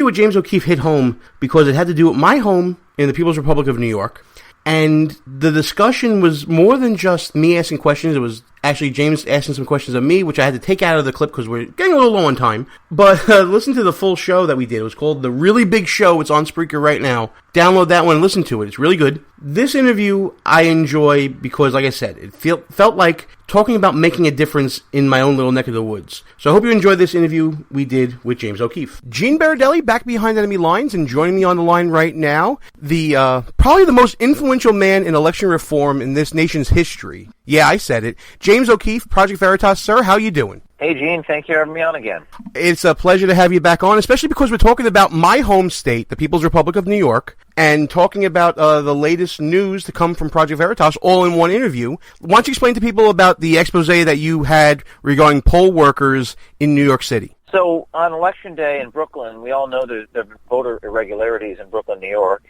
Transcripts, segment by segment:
with James O'Keefe hit home because it had to do with my home in the People's Republic of New York. And the discussion was more than just me asking questions. It was actually James asking some questions of me, which I had to take out of the clip because we're getting a little low on time. But listen to the full show that we did. It was called The Really Big Show. It's on Spreaker right now. Download that one and listen to it. It's really good. This interview I enjoy because, like I said, it felt like talking about making a difference in my own little neck of the woods. So I hope you enjoyed this interview we did with James O'Keefe. Gene Baradelli back behind enemy lines, and joining me on the line right now, the probably the most influential man in election reform in this nation's history. Yeah, I said it. James O'Keefe, Project Veritas. Sir, how you doing? Hey, Gene. Thank you for having me on again. It's a pleasure to have you back on, especially because we're talking about my home state, the People's Republic of New York, and talking about the latest news to come from Project Veritas all in one interview. Why don't you explain to people about the expose that you had regarding poll workers in New York City? So on Election Day in Brooklyn, we all know there have been voter irregularities in Brooklyn, New York.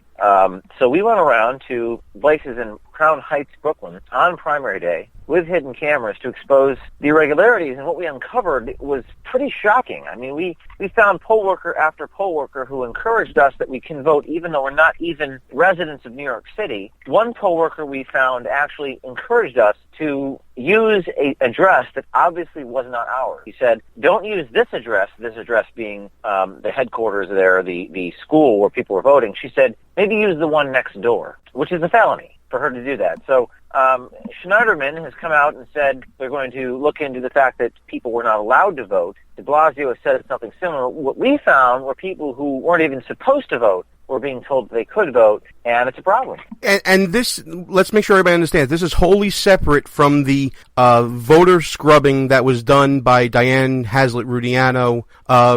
So we went around to places in Crown Heights, Brooklyn, on primary day with hidden cameras to expose the irregularities, and what we uncovered was pretty shocking. I mean, we found poll worker after poll worker who encouraged us that we can vote even though we're not even residents of New York City. One poll worker we found actually encouraged us to use an address that obviously was not ours. He said, don't use this address being the headquarters there, the school where people were voting. She said, maybe use the one next door, which is a felony for her to do that. So Schneiderman has come out and said they're going to look into the fact that people were not allowed to vote. De Blasio has said something similar. What we found were people who weren't even supposed to vote were being told they could vote, and it's a problem. And this, let's make sure everybody understands, this is wholly separate from the voter scrubbing that was done by Diane Haslett-Rudiano,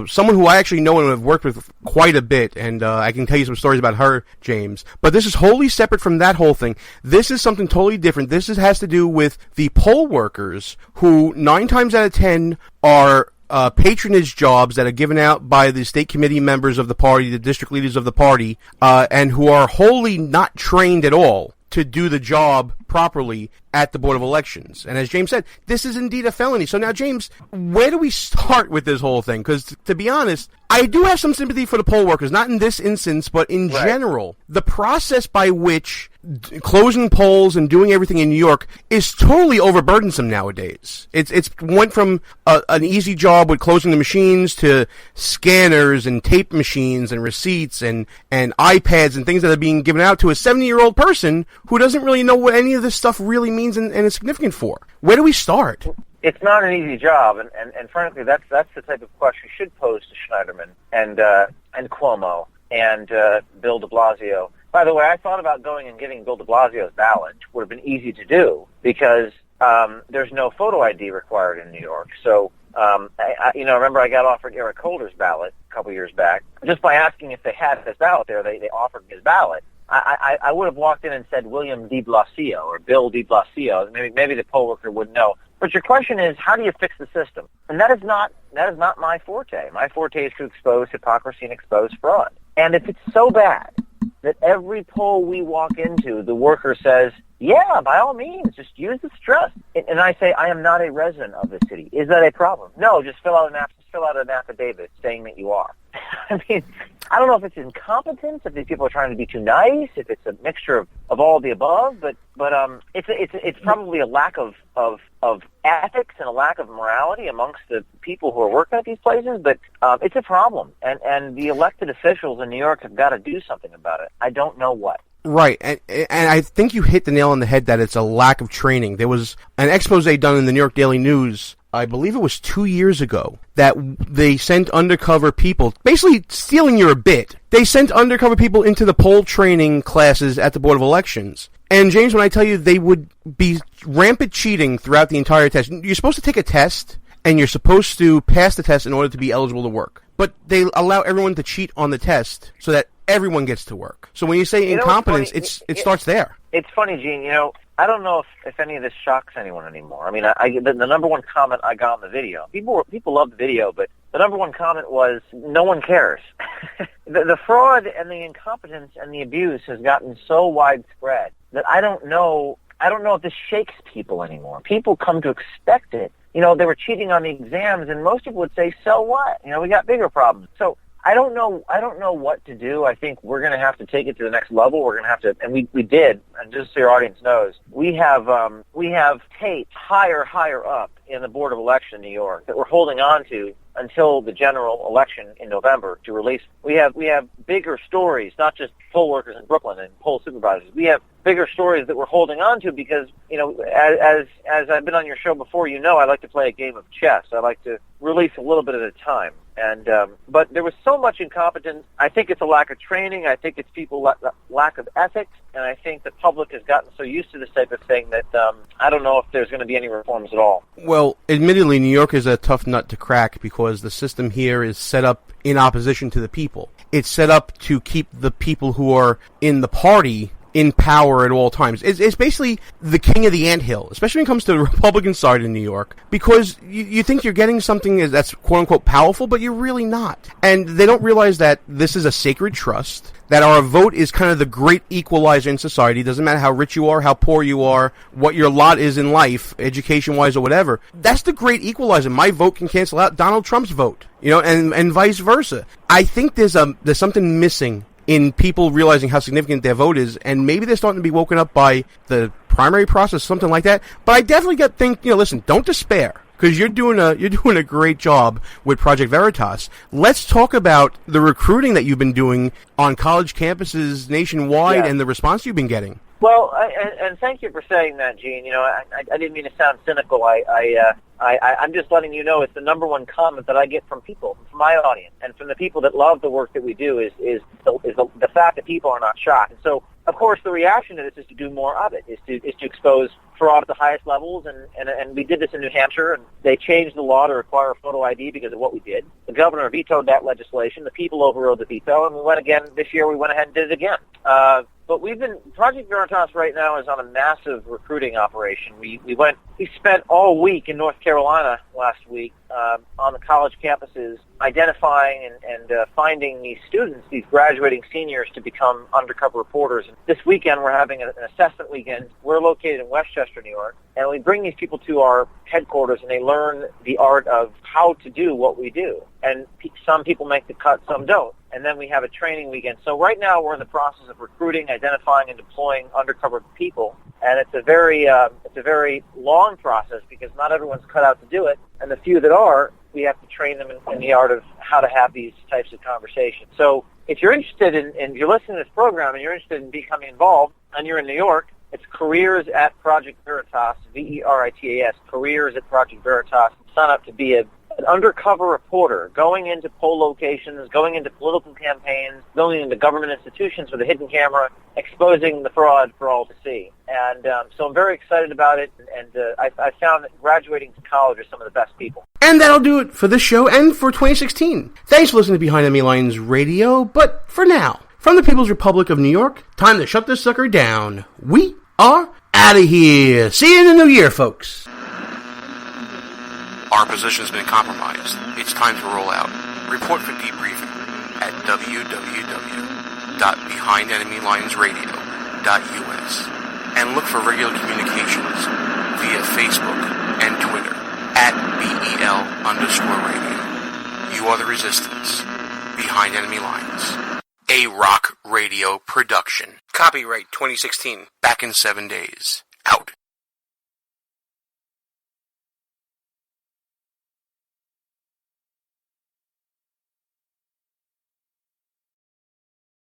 someone who I actually know and have worked with quite a bit, and I can tell you some stories about her, James. But this is wholly separate from that whole thing. This is something totally different. This has to do with the poll workers who 9 times out of 10 are patronage jobs that are given out by the state committee members of the party, the district leaders of the party, and who are wholly not trained at all to do the job properly at the Board of Elections. And as James said, this is indeed a felony. So now, James, where do we start with this whole thing? Because, to be honest, I do have some sympathy for the poll workers, not in this instance, but in general. The process by which closing polls and doing everything in New York is totally overburdensome nowadays. It's went from an easy job with closing the machines to scanners and tape machines and receipts and iPads and things that are being given out to a 70-year-old person who doesn't really know what any of this stuff really means and is significant for. Where do we start? It's not an easy job, and frankly, that's the type of question you should pose to Schneiderman and Cuomo and Bill de Blasio. By the way, I thought about going and getting Bill de Blasio's ballot, which would have been easy to do because there's no photo ID required in New York. So, I remember I got offered Eric Holder's ballot a couple years back. Just by asking if they had his ballot there, they offered me his ballot. I would have walked in and said William de Blasio or Bill de Blasio. Maybe the poll worker would know. But your question is, how do you fix the system? And that is not my forte. My forte is to expose hypocrisy and expose fraud. And if it's so bad that every poll we walk into, the worker says, yeah, by all means, just use this address. And I say, I am not a resident of the city. Is that a problem? No, just fill out an affidavit saying that you are. I mean, I don't know if it's incompetence, if these people are trying to be too nice, if it's a mixture of all the above, but it's probably a lack of ethics and a lack of morality amongst the people who are working at these places, but it's a problem. And the elected officials in New York have got to do something about it. I don't know what. Right, and I think you hit the nail on the head that it's a lack of training. There was an expose done in the New York Daily News, I believe it was 2 years ago, that they sent undercover people, basically stealing your bit. They sent undercover people into the poll training classes at the Board of Elections. And James, when I tell you they would be rampant cheating throughout the entire test, you're supposed to take a test, and you're supposed to pass the test in order to be eligible to work. But they allow everyone to cheat on the test so that everyone gets to work. So when you say incompetence, it starts there. It's funny, Gene. I don't know if any of this shocks anyone anymore. I mean, the number one comment I got on the video, people love the video, but the number one comment was, no one cares. The fraud and the incompetence and the abuse has gotten so widespread that I don't know if this shakes people anymore. People come to expect it. They were cheating on the exams, and most people would say, so what? We got bigger problems. So I don't know what to do. I think we're going to have to take it to the next level. We're going to have to, and we did, and just so your audience knows, we have tapes higher up in the Board of Election in New York that we're holding on to until the general election in November to release. We have bigger stories, not just poll workers in Brooklyn and poll supervisors. We have bigger stories that we're holding on to because, as I've been on your show before, I like to play a game of chess. I like to release a little bit at a time. And but there was so much incompetence. I think it's a lack of training. I think it's people lack of ethics, and I think the public has gotten so used to this type of thing that I don't know if there's going to be any reforms at all. Well, admittedly, New York is a tough nut to crack because the system here is set up in opposition to the people. It's set up to keep the people who are in the party in power at all times. It's basically the king of the anthill, especially when it comes to the Republican side in New York, because you think you're getting something that's quote-unquote powerful, but you're really not. And they don't realize that this is a sacred trust, that our vote is kind of the great equalizer in society. It doesn't matter how rich you are, how poor you are, what your lot is in life, education-wise or whatever. That's the great equalizer. My vote can cancel out Donald Trump's vote, and vice versa. I think there's something missing in people realizing how significant their vote is, and maybe they're starting to be woken up by the primary process, something like that. But I definitely think, listen, don't despair, because you're doing a great job with Project Veritas. Let's talk about the recruiting that you've been doing on college campuses nationwide and the response you've been getting. Well, and thank you for saying that, Gene. I didn't mean to sound cynical. I'm just letting you know it's the number one comment that I get from people, from my audience, and from the people that love the work that we do is the fact that people are not shocked. And so, of course, the reaction to this is to do more of it, is to expose fraud at the highest levels, and we did this in New Hampshire, and they changed the law to require a photo ID because of what we did. The governor vetoed that legislation. The people overrode the veto, and we went ahead and did it again. But Project Veritas right now is on a massive recruiting operation. We spent all week in North Carolina last week on the college campuses identifying and finding these students, these graduating seniors, to become undercover reporters. And this weekend we're having an assessment weekend. We're located in Westchester, New York, and we bring these people to our headquarters and they learn the art of how to do what we do. And some people make the cut, some don't. And then we have a training weekend. So right now we're in the process of recruiting, identifying, and deploying undercover people. And it's a very long process because not everyone's cut out to do it. And the few that are, we have to train them in the art of how to have these types of conversations. So if you're interested in you're listening to this program and you're interested in becoming involved and you're in New York, it's careers at Project Veritas, Veritas, careers at Project Veritas. Sign up to be an undercover reporter, going into poll locations, going into political campaigns, going into government institutions with a hidden camera, exposing the fraud for all to see. And so I'm very excited about it, and I found that graduating from college are some of the best people. And that'll do it for this show and for 2016. Thanks for listening to Behind Enemy Lines Radio, but for now, from the People's Republic of New York, time to shut this sucker down. We are out of here. See you in the new year, folks. Our position's been compromised. It's time to roll out. Report for debriefing at www.behindenemylinesradio.us and look for regular communications via Facebook and Twitter at BEL_radio. You are the resistance. Behind Enemy Lines. A rock radio production. Copyright 2016. Back in 7 days. Out.